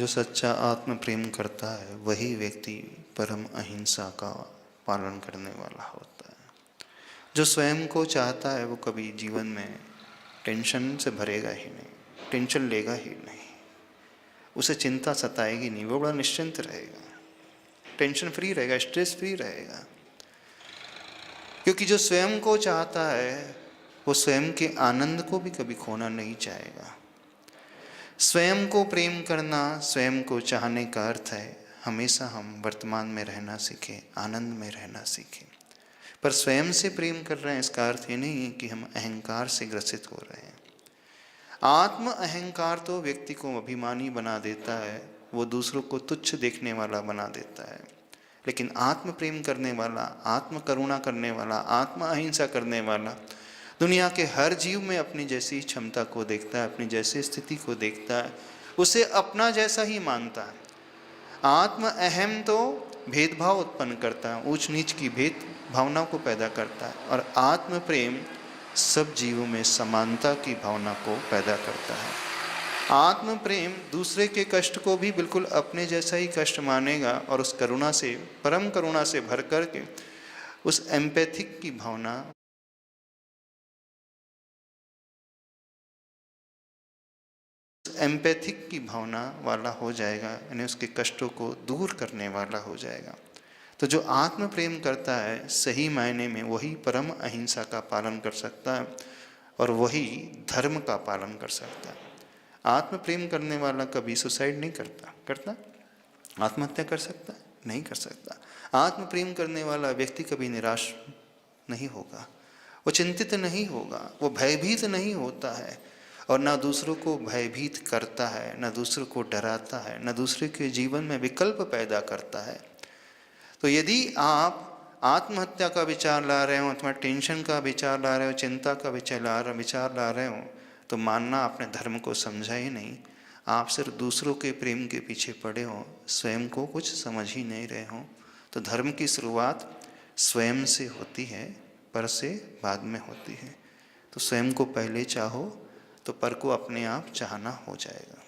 जो सच्चा आत्म प्रेम करता है वही व्यक्ति परम अहिंसा का पालन करने वाला होता है। जो स्वयं को चाहता है वो कभी जीवन में टेंशन से भरेगा ही नहीं, टेंशन लेगा ही नहीं, उसे चिंता सताएगी नहीं, वो बड़ा निश्चिंत रहेगा, टेंशन फ्री रहेगा, स्ट्रेस फ्री रहेगा। क्योंकि जो स्वयं को चाहता है वो स्वयं के आनंद को भी कभी खोना नहीं चाहेगा। स्वयं को प्रेम करना, स्वयं को चाहने का अर्थ है हमेशा हम वर्तमान में रहना सीखें, आनंद में रहना सीखें। पर स्वयं से प्रेम कर रहे हैं इसका अर्थ ये नहीं है कि हम अहंकार से ग्रसित हो रहे हैं। आत्म अहंकार तो व्यक्ति को अभिमानी बना देता है, वो दूसरों को तुच्छ देखने वाला बना देता है। लेकिन आत्म प्रेम करने वाला, आत्म करुणा करने वाला, आत्म अहिंसा करने वाला दुनिया के हर जीव में अपनी जैसी क्षमता को देखता है, अपनी जैसी स्थिति को देखता है, उसे अपना जैसा ही मानता है। आत्म अहम तो भेदभाव उत्पन्न करता है, ऊंच नीच की भेद भावना को पैदा करता है, और आत्म प्रेम सब जीवों में समानता की भावना को पैदा करता है। आत्म प्रेम दूसरे के कष्ट को भी बिल्कुल अपने जैसा ही कष्ट मानेगा और उस करुणा से, परम करुणा से भर करके उस एम्पैथिक की भावना, एम्पैथिक की भावना वाला हो जाएगा, यानी उसके कष्टों को दूर करने वाला हो जाएगा। तो जो आत्म प्रेम करता है सही मायने में वही परम अहिंसा का पालन कर सकता है और वही धर्म का पालन कर सकता है। आत्म प्रेम करने वाला कभी सुसाइड नहीं करता? आत्महत्या कर सकता है? नहीं कर सकता। आत्म प्रेम करने वाला व्यक्ति कभी निराश नहीं होगा, वो चिंतित नहीं होगा, वो भयभीत नहीं होता है, और ना दूसरों को भयभीत करता है, ना दूसरों को डराता है, ना दूसरे के जीवन में विकल्प पैदा करता है। तो यदि आप आत्महत्या का विचार ला रहे हो अथवा टेंशन का विचार ला रहे हो, चिंता का विचार ला रहे हो, तो मानना आपने धर्म को समझा ही नहीं, आप सिर्फ दूसरों के प्रेम के पीछे पड़े हो, स्वयं को कुछ समझ ही नहीं रहे हो। तो धर्म की शुरुआत स्वयं से होती है, पर से बाद में होती है। तो स्वयं को पहले चाहो तो पर को अपने आप चाहना हो जाएगा।